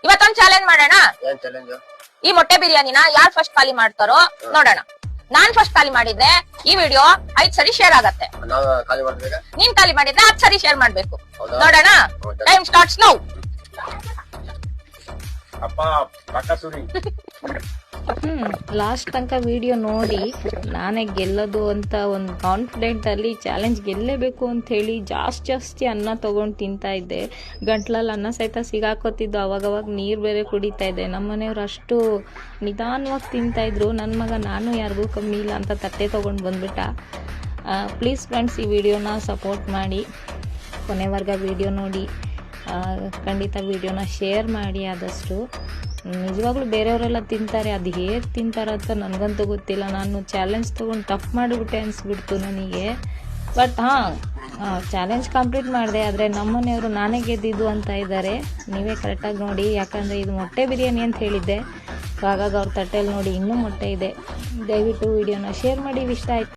ಇವತ್ತೊಂದ್ challenge ಮಾಡೋಣ. ಏನ್ challenge? ಈ ಮೊಟ್ಟೆ ಬಿರಿಯಾನಿನ ಯಾರು ಫಸ್ಟ್ ಖಾಲಿ ಮಾಡ್ತಾರೋ ನೋಡೋಣ. ನಾನ್ ಫಸ್ಟ್ ಖಾಲಿ ಮಾಡಿದ್ರೆ ಈ ವಿಡಿಯೋ 5 ಸರಿ ಶೇರ್ ಆಗತ್ತೆ. ನಾವು ಖಾಲಿ ಮಾಡ್ಬೇಕಾ? ನೀನ್ ಖಾಲಿ ಮಾಡಿದ್ರೆ 10 ಸರಿ ಶೇರ್ ಮಾಡ್ಬೇಕು. ಹೌದಾ? ನೋಡೋಣ. Time starts now. ಅಪ್ಪ ಪಟಾಸುರಿ. ಲಾಸ್ಟ್ ತನಕ ವಿಡಿಯೋ ನೋಡಿ ನಾನೇ ಗೆಲ್ಲೋದು ಅಂತ ಒಂದು ಕಾನ್ಫಿಡೆಂಟ್ ಅಲ್ಲಿ ಚಾಲೆಂಜ್ ಗೆಲ್ಲೇಬೇಕು ಅಂತ ಹೇಳಿ ಜಾಸ್ತಿ ಅನ್ನ ತಗೊಂಡು ತಿಂತಾ ಇದ್ದೆ. ಗಂಟ್ಲಲ್ಲಿ ಅನ್ನ ಸಹಿತ ಸಿಗಾಕೋತಿದ್ದು. ಅವಾಗವಾಗ ನೀರು ಬೇರೆ ಕುಡಿತಾ ಇದ್ದೆ. ನಮ್ಮ ಮನೆಯವ್ರು ಅಷ್ಟು ನಿಧಾನವಾಗಿ ತಿಂತಾ ಇದ್ರು. ನನ್ನ ಮಗ ನಾನು ಯಾರಿಗೂ ಕಮ್ಮಿ ಇಲ್ಲ ಅಂತ ತಟ್ಟೆ ತೊಗೊಂಡು ಬಂದ್ಬಿಟ್ಟ. ಪ್ಲೀಸ್ ಫ್ರೆಂಡ್ಸ್, ಈ ವಿಡಿಯೋನ ಸಪೋರ್ಟ್ ಮಾಡಿ, ಕೊನೆವರೆಗೆ ವಿಡಿಯೋ ನೋಡಿ. ಖಂಡಿತ ವಿಡಿಯೋನ ಶೇರ್ ಮಾಡಿ ಆದಷ್ಟು. ನಿಜವಾಗ್ಲೂ ಬೇರೆಯವರೆಲ್ಲ ತಿಂತಾರೆ, ಅದು ಹೇಗೆ ತಿಂತಾರಂತ ನನಗಂತೂ ಗೊತ್ತಿಲ್ಲ. ನಾನು ಚಾಲೆಂಜ್ ತೊಗೊಂಡು ಟಫ್ ಮಾಡಿಬಿಟ್ಟೆ ಅನಿಸ್ಬಿಡ್ತು ನನಗೆ. ಬಟ್ ಚಾಲೆಂಜ್ ಕಂಪ್ಲೀಟ್ ಮಾಡಿದೆ. ಆದರೆ ನಮ್ಮನೆಯವರು ನಾನೇ ಗೆದ್ದಿದ್ದು ಅಂತ ಇದ್ದಾರೆ. ನೀವೇ ಕರೆಕ್ಟಾಗಿ ನೋಡಿ, ಯಾಕಂದರೆ ಇದು ಮೊಟ್ಟೆ ಬಿರಿಯಾನಿ ಅಂತ ಹೇಳಿದ್ದೆ. ಹಾಗಾಗಿ ಅವ್ರ ತಟ್ಟೆಯಲ್ಲಿ ನೋಡಿ ಇನ್ನೂ ಮೊಟ್ಟೆ ಇದೆ. ದಯವಿಟ್ಟು ವಿಡಿಯೋನ ಶೇರ್ ಮಾಡಿ. ಇಷ್ಟ ಆಯ್ತು